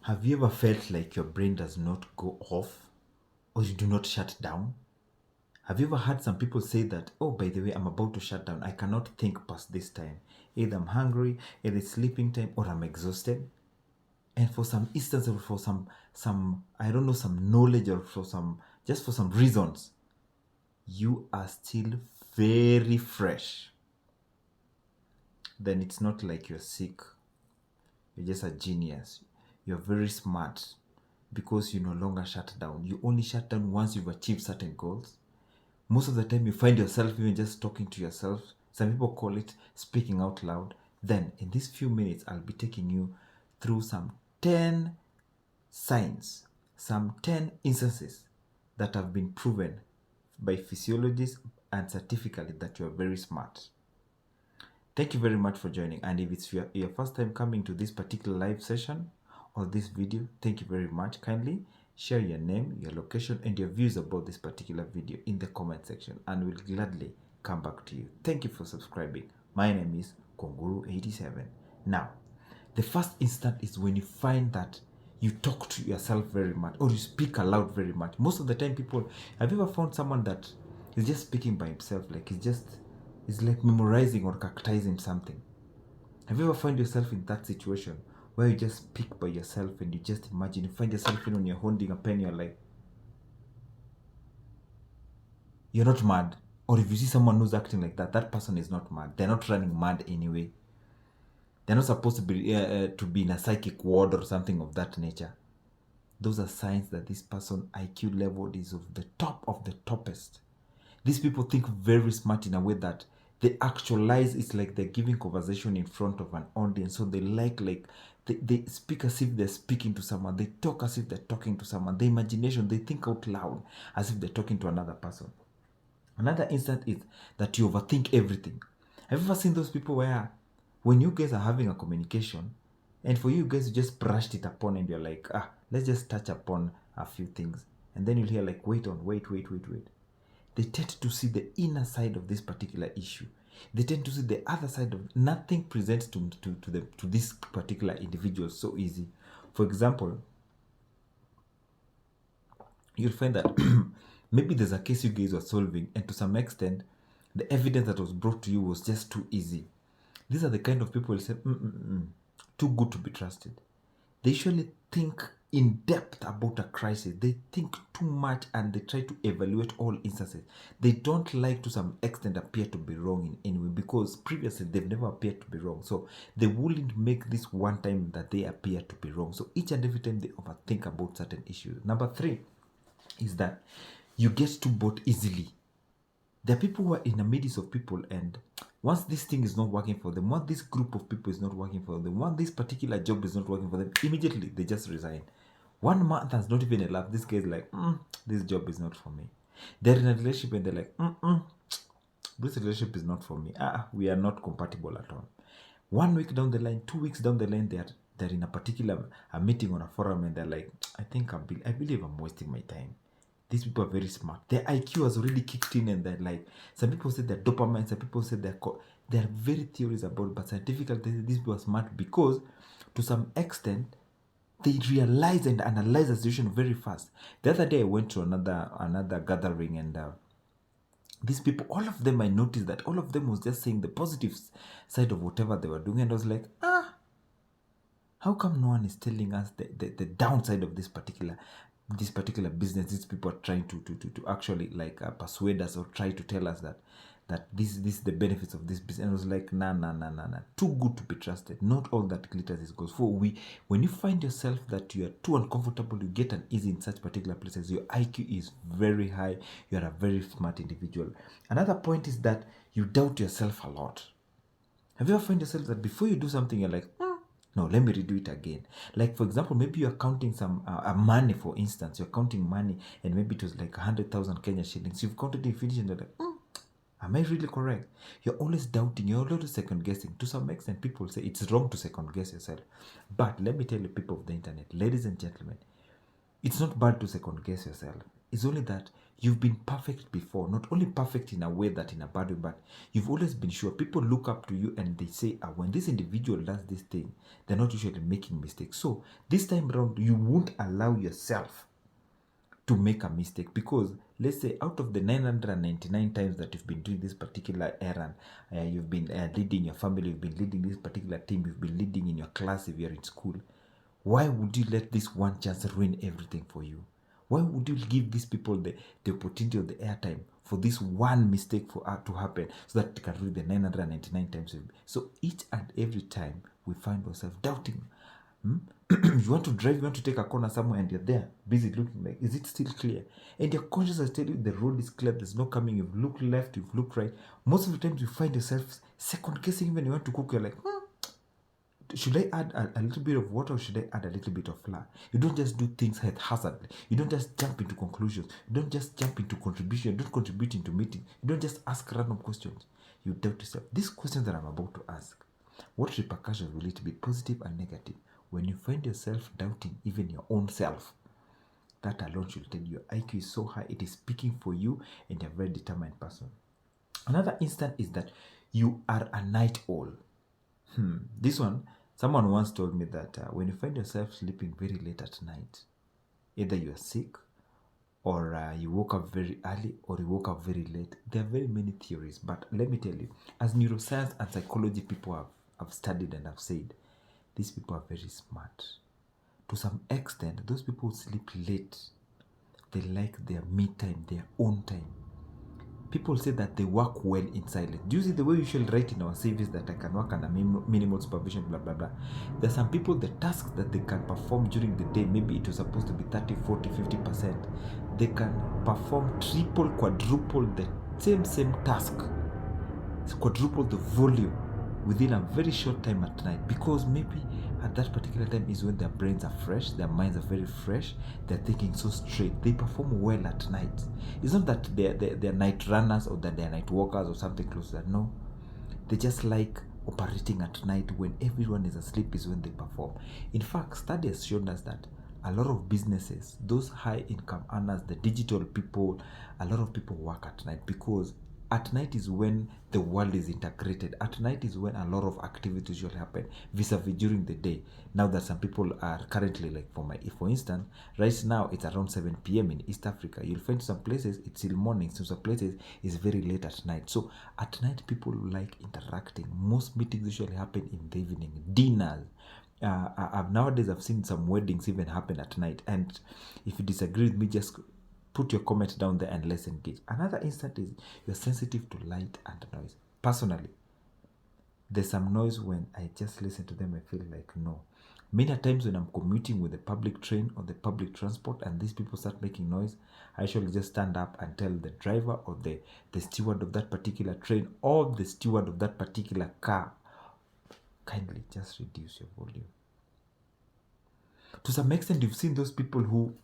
Have you ever felt like your brain does not go off or you do not shut down? Have you ever heard some people say that, oh, by the way, I'm about to shut down. I cannot think past this time. Either I'm hungry, either it's sleeping time, or I'm exhausted. And for some instance, or for some I don't know, some knowledge, or for some just for some reasons, you are still very fresh. Then it's not like you're sick. You're just a genius. You're very smart because you no longer shut down. You only shut down once you've achieved certain goals. Most of the time, you find yourself even just talking to yourself. Some people call it speaking out loud. Then, in these few minutes, I'll be taking you through some 10 signs, some 10 instances that have been proven by physiologists and scientifically that you are very smart. Thank you very much for joining. And if it's your first time coming to this particular live session or this video, thank you very much. Kindly share your name, your location, and your views about this particular video in the comment section, and we'll gladly come back to you. Thank you for subscribing. My name is Konguru87. Now, the first instant is when you find that you talk to yourself very much or you speak aloud very much. Most of the time, people, have you ever found someone that is just speaking by himself, like it's like memorizing or characterizing something? Have you ever found yourself in that situation where you just speak by yourself and you just imagine, you find yourself when you're holding a pen, you're like, you're not mad. Or if you see someone who's acting like that, that person is not mad. They're not running mad anyway. They're not supposed to be in a psychic ward or something of that nature. Those are signs that this person IQ level is of the toppest. These people think very smart in a way that they actualize. It's like they're giving conversation in front of an audience. So they they speak as if they're speaking to someone. They talk as if they're talking to someone. The imagination, they think out loud as if they're talking to another person. Another instance is that you overthink everything. Have you ever seen those people where when you guys are having a communication and for you guys just brushed it upon and you're like, let's just touch upon a few things. And then you'll hear like, wait. They tend to see the inner side of this particular issue. They tend to see the other side of nothing presents to this particular individual so easy. For example, you'll find that maybe there's a case you guys were solving, and to some extent, the evidence that was brought to you was just too easy. These are the kind of people who say, too good to be trusted. They usually think in depth about a crisis. They think too much and they try to evaluate all instances. They don't like to some extent appear to be wrong in any way because previously they've never appeared to be wrong. So they wouldn't make this one time that they appear to be wrong. So each and every time they overthink about certain issues. Number 3 is that you get too bored easily. There are people who are in the midst of people, and once this thing is not working for them, once this group of people is not working for them, once this particular job is not working for them, immediately they just resign. 1 month has not even elapsed. This guy is like, this job is not for me. They're in a relationship and they're like, this relationship is not for me. We are not compatible at all. 1 week down the line, 2 weeks down the line, they're in a particular meeting on a forum and they're like, I believe I'm wasting my time. These people are very smart. Their IQ has already kicked in and they're like, some people say they're dopamine, some people say there are very theories about it, but scientifically these people are smart because to some extent they realize and analyze the situation very fast. The other day I went to another gathering and these people, all of them, I noticed that all of them was just saying the positive side of whatever they were doing, and I was like, how come no one is telling us the downside of this particular business? These people are trying to actually like persuade us or try to tell us that this is the benefits of this business. And I was like, nah. Too good to be trusted. Not all that glitters is gold. When you find yourself that you are too uncomfortable, you get uneasy in such particular places, your IQ is very high. You are a very smart individual. Another point is that you doubt yourself a lot. Have you ever found yourself that before you do something, you're like, no, let me redo it again. Like, for example, maybe you're counting some money, for instance. You're counting money and maybe it was like 100,000 Kenya shillings. You've counted it, finished, and you're like, am I really correct? You're always doubting. You're always second guessing. To some extent, people say it's wrong to second guess yourself. But let me tell you, people of the internet, ladies and gentlemen, it's not bad to second guess yourself. It's only that you've been perfect before. Not only perfect in a way that in a bad way, but you've always been sure. People look up to you and they say, when this individual does this thing, they're not usually making mistakes. So this time around, you won't allow yourself to make a mistake, because let's say out of the 999 times that you've been doing this particular errand, you've been leading your family, you've been leading this particular team, you've been leading in your class if you're in school, why would you let this one chance ruin everything for you? Why would you give these people the opportunity of the airtime for this one mistake to happen, so that it can ruin the 999 times? So each and every time we find ourselves doubting. You want to drive, you want to take a corner somewhere, and you're there busy looking like, is it still clear? And your conscience is telling you the road is clear, there's no coming. You've looked left, you've looked right. Most of the times you find yourself second guessing. Even you want to cook, you're like, should I add a little bit of water, or should I add a little bit of flour? You don't just do things haphazardly. You don't just jump into conclusions. You don't just jump into contribution. You don't contribute into meetings. You don't just ask random questions. You doubt yourself. These questions that I'm about to ask, what repercussions will it be, positive and negative? When you find yourself doubting even your own self, that alone should tell you your IQ is so high, it is speaking for you, and you're a very determined person. Another instance is that you are a night owl. This one, someone once told me that when you find yourself sleeping very late at night, either you are sick, or you woke up very early, or you woke up very late. There are very many theories, but let me tell you, as neuroscience and psychology people have studied and have said, these people are very smart. To some extent, those people who sleep late, they like their me time, their own time. People say that they work well in silence. Do you see the way you should write in our CVs that I can work under minimal supervision, blah, blah, blah. There are some people, the tasks that they can perform during the day, maybe it was supposed to be 30, 40, 50%. They can perform triple, quadruple the same task, quadruple the volume within a very short time at night, because maybe at that particular time is when their brains are fresh, their minds are very fresh, they're thinking so straight. They perform well at night. It's not that they're night runners, or that they're night walkers, or something close to that. No, they just like operating at night. When everyone is asleep is when they perform. In fact, studies shown us that a lot of businesses, those high income earners, the digital people, a lot of people work at night, because at night is when the world is integrated. At night is when a lot of activities usually happen vis-a-vis during the day. Now that some people are currently, like for instance, right now it's around 7 p.m. in East Africa. You'll find some places it's still morning, some places it's very late at night. So at night people like interacting. Most meetings usually happen in the evening, dinners. Nowadays I've seen some weddings even happen at night. And if you disagree with me, just put your comment down there and let's engage. Another instance is you're sensitive to light and noise. Personally, there's some noise when I just listen to them, I feel like no. Many times when I'm commuting with the public train or the public transport and these people start making noise, I usually just stand up and tell the driver or the steward of that particular train or the steward of that particular car, kindly just reduce your volume. To some extent, you've seen those people who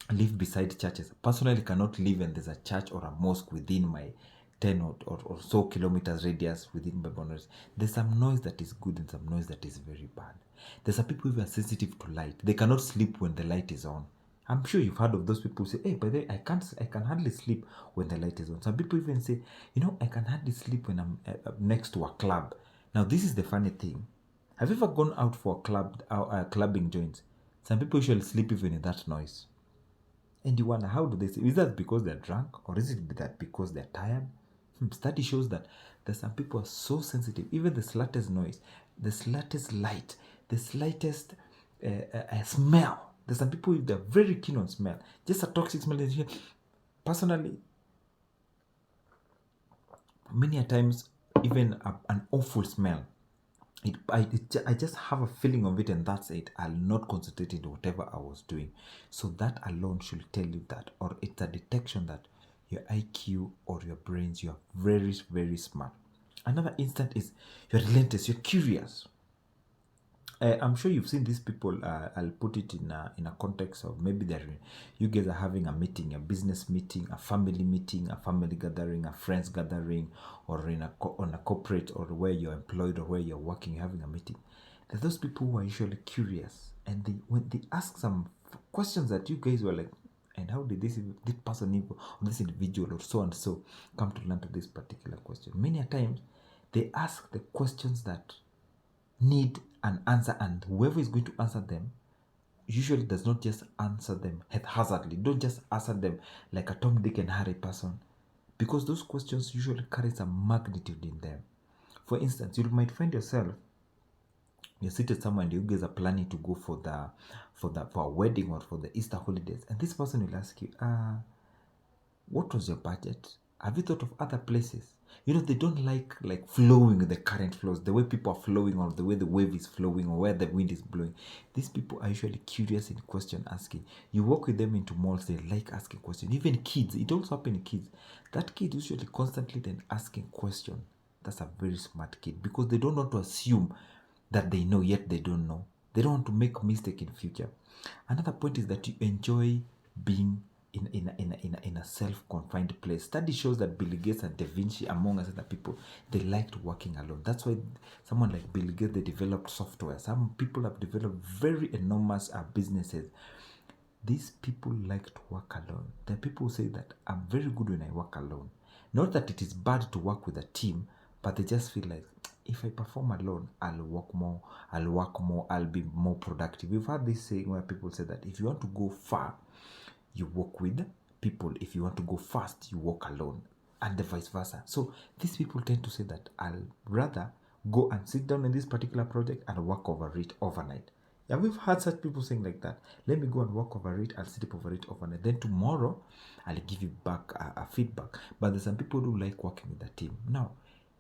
live beside churches. Personally, cannot live when there's a church or a mosque within my 10 or so kilometers radius within my boundaries. There's some noise that is good and some noise that is very bad. There's some people who are sensitive to light. They cannot sleep when the light is on. I'm sure you've heard of those people who say, hey, by the way, I can hardly sleep when the light is on. Some people even say, I can hardly sleep when I'm next to a club. Now, this is the funny thing. Have you ever gone out for a clubbing joint? Some people usually sleep even in that noise. And you wonder, how do they sleep? Is that because they're drunk, or is it that because they're tired? Study shows that some people are so sensitive. Even the slightest noise, the slightest light, the slightest smell. There's some people they're very keen on smell. Just a toxic smell. Personally, many a times, even an awful smell, I just have a feeling of it and that's it. I'll not concentrate into whatever I was doing. So that alone should tell you that, or it's a detection that your IQ or your brains, you're very, very smart. Another instant is you're relentless, you're curious. I'm sure you've seen these people. I'll put it in a context of maybe you guys are having a meeting, a business meeting, a family meeting, a family gathering, a friends gathering, or on a corporate, or where you're employed or where you're working, you're having a meeting. There's those people who are usually curious, and when they ask some questions that you guys were like, And how did this person or this individual or so and so come to learn to this particular question? Many a times they ask the questions that need an answer, and whoever is going to answer them usually does not just answer them haphazardly. Don't just answer them like a Tom, Dick, and Harry person, because those questions usually carry some magnitude in them. For instance, you might find yourself, you're seated somewhere and you guys are planning to go for a wedding or for the Easter holidays, and this person will ask you, what was your budget? Have you thought of other places? They don't like flowing with the current flows, the way people are flowing, or the way the wave is flowing, or where the wind is blowing. These people are usually curious in question asking. You walk with them into malls, they like asking questions. Even kids, it also happens in kids. That kid usually constantly then asking questions. That's a very smart kid, because they don't want to assume that they know, yet they don't know. They don't want to make a mistake in future. Another point is that you enjoy being in a self-confined place. Study shows that Bill Gates and Da Vinci, among other people, they liked working alone. That's why someone like Bill Gates, they developed software. Some people have developed very enormous businesses. These people like to work alone. There are people who say that I'm very good when I work alone. Not that it is bad to work with a team, but they just feel like, if I perform alone, I'll work more, I'll be more productive. We've had this saying where people say that if you want to go far, you work with people. If you want to go fast, you walk alone, and the vice versa. So these people tend to say that I'll rather go and sit down in this particular project and work over it overnight. Yeah, we've had such people saying like that. Let me go and work over it. I'll sit up over it overnight. Then tomorrow, I'll give you back a feedback. But there's some people who like working with a team. Now,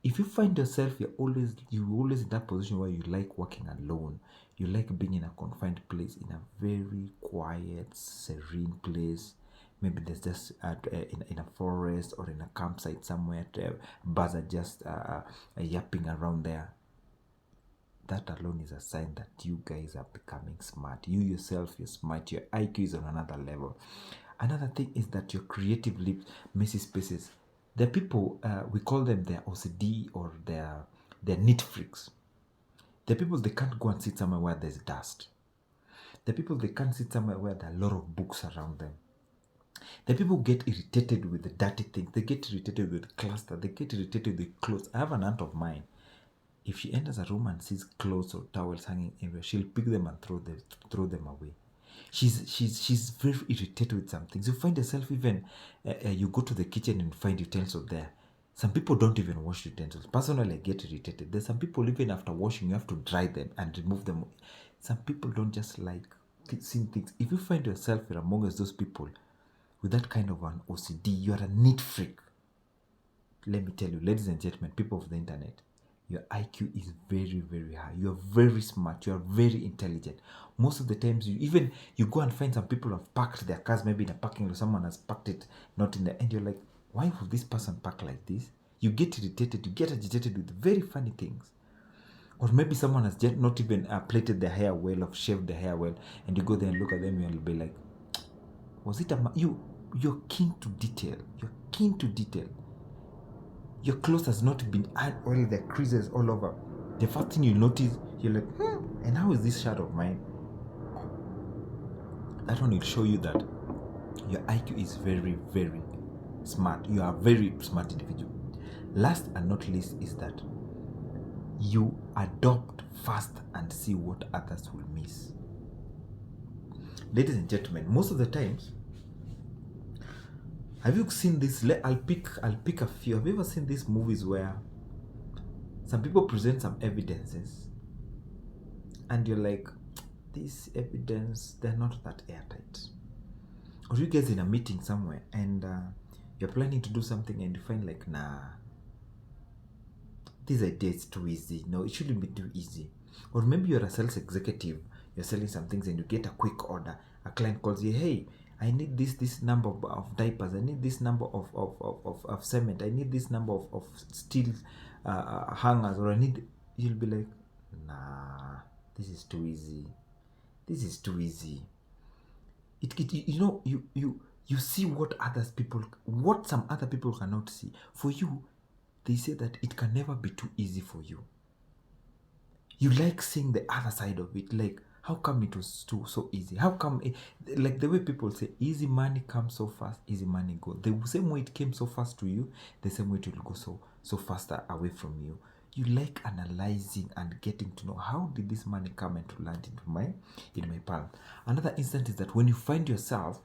if you find yourself you're always in that position where you like working alone, you like being in a confined place, in a very quiet, serene place, maybe there's just in a forest or in a campsite somewhere, birds are just yapping around there, that alone is a sign that you guys are becoming smart. You yourself, you're smart. Your IQ is on another level. Another thing is that your creative lips, messy spaces. The people, we call them their OCD or their neat freaks. The people, they can't go and sit somewhere where there's dust. The people, they can't sit somewhere where there are a lot of books around them. The people get irritated with the dirty things. They get irritated with cluster. They get irritated with clothes. I have an aunt of mine. If she enters a room and sees clothes or towels hanging everywhere, she'll pick them and throw them away. She's very irritated with some things. You find yourself even you go to the kitchen and find utensils there. Some people don't even wash utensils. Personally, I get irritated. There's some people even after washing, you have to dry them and remove them. Some people don't just like seeing things. If you find yourself amongst those people with that kind of an OCD, you are a neat freak. Let me tell you, ladies and gentlemen, people of the internet, your IQ is very, very high. You are very smart. You are very intelligent. Most of the times, you go and find some people who have parked their cars maybe in a parking lot. Someone has parked it not in the end. You're like, why would this person park like this? You get irritated. You get agitated with very funny things. Or maybe someone has just not even plaited their hair well or shaved their hair well, and you go there and look at them and you'll be like, was it you're keen to detail. You're keen to detail. Your clothes has not been oiled, the creases all over. The first thing you notice, you're like, and how is this shirt of mine? That one will show you that your IQ is very, very smart. You are a very smart individual. Last and not least is that you adopt fast and see what others will miss. Ladies and gentlemen, most of the times, have you seen this? I'll pick a few. Have you ever seen these movies where some people present some evidences and you're like, this evidence, they're not that airtight? Or you guys in a meeting somewhere and you're planning to do something and you find like, nah, this idea is too easy. No, it shouldn't be too easy. Or maybe you're a sales executive, you're selling some things and you get a quick order. A client calls you, hey, I need this number of diapers. I need this number of cement. I need this number of steel hangers. Or you'll be like, nah, this is too easy. This is too easy. You see what some other people cannot see. For you, they say that it can never be too easy for you. You like seeing the other side of it. Like, How come it was too so easy? How come, like the way people say, easy money comes so fast, easy money go. The same way it came so fast to you, the same way it will go so faster away from you. You like analyzing and getting to know, how did this money come and to land into my palm. Another instance is that when you find yourself,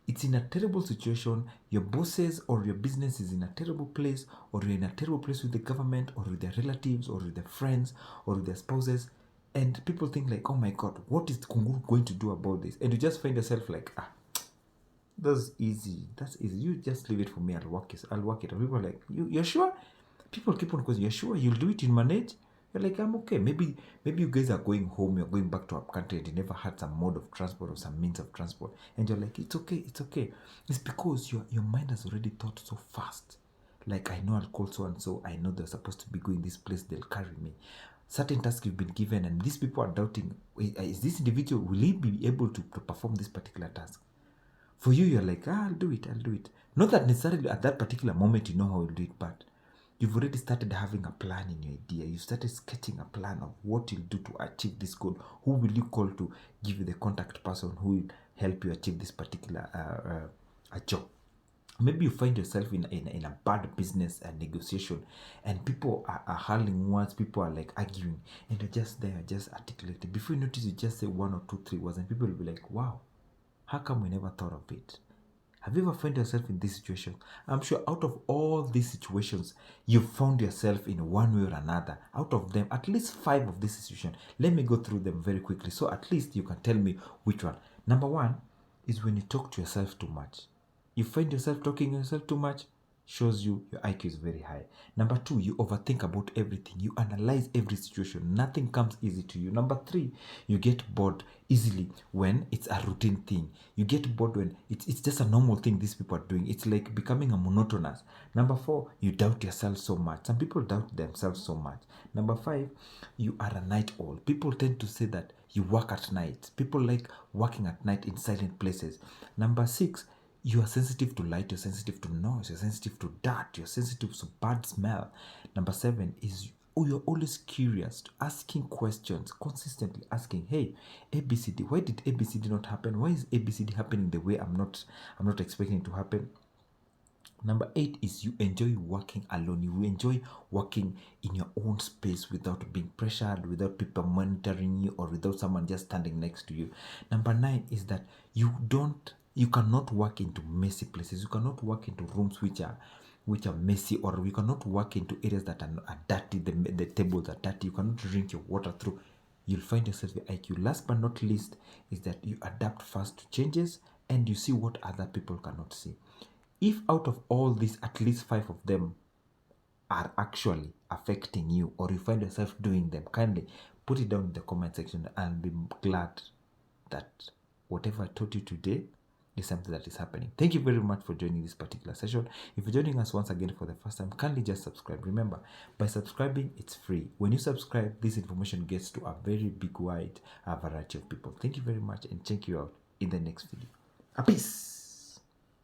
it's in a terrible situation, your bosses or your business is in a terrible place, or you're in a terrible place with the government or with their relatives or with their friends or with their spouses, and people think like, oh my god, what is Kunguru going to do about this? And you just find yourself like, that's easy, you just leave it for me, I'll work it. And people are like, you're sure? People keep on questioning, you're sure you'll do it, you'll manage? You're like, I'm okay. Maybe you guys are going home, you're going back to our country, and you never had some mode of transport or some means of transport, and you're like, it's okay. It's because your mind has already thought so fast. Like, I know I'll call so and so, I know they're supposed to be going this place, they'll carry me. Certain tasks you've been given, and these people are doubting, is this individual, will he be able to perform this particular task? For you, you're like, I'll do it. Not that necessarily at that particular moment you know how you'll do it, but you've already started having a plan in your idea. You started sketching a plan of what you'll do to achieve this goal. Who will you call to give you the contact person who will help you achieve this particular job? Maybe you find yourself in a bad business negotiation, and people are hurling words, people are like arguing, and you're just there, just articulating. Before you notice, you just say one or two, three words, and people will be like, wow, how come we never thought of it? Have you ever found yourself in this situation? I'm sure out of all these situations, you've found yourself in one way or another. Out of them, at least 5 of this situation. Let me go through them very quickly, so at least you can tell me which one. Number 1 is when you talk to yourself too much. You find yourself talking to yourself too much, shows you your IQ is very high. Number 2, you overthink about everything. You analyze every situation. Nothing comes easy to you. Number 3, you get bored easily when it's a routine thing. You get bored when it's just a normal thing these people are doing. It's like becoming a monotonous. Number 4, you doubt yourself so much. Some people doubt themselves so much. Number 5, you are a night owl. People tend to say that you work at night. People like working at night in silent places. Number 6, you are sensitive to light, you're sensitive to noise, you're sensitive to dirt, you're sensitive to bad smell. Number 7 is you're always curious, asking questions, consistently asking, hey, ABCD, why did ABCD not happen? Why is ABCD happening the way I'm not expecting it to happen? Number 8 is you enjoy working alone. You enjoy working in your own space without being pressured, without people monitoring you, or without someone just standing next to you. Number 9 is that you cannot work into messy places. You cannot work into rooms which are messy, or you cannot work into areas that are dirty. The tables are dirty. You cannot drink your water through. You'll find yourself with IQ. Last but not least is that you adapt fast to changes, and you see what other people cannot see. If out of all these, at least 5 of them are actually affecting you, or you find yourself doing them, kindly put it down in the comment section, and be glad that whatever I taught you today is something that is happening. Thank you very much for joining this particular session. If you're joining us once again for the first time, kindly just subscribe. Remember, by subscribing, it's free. When you subscribe, this information gets to a very big wide variety of people. Thank you very much, and check you out in the next video. Peace.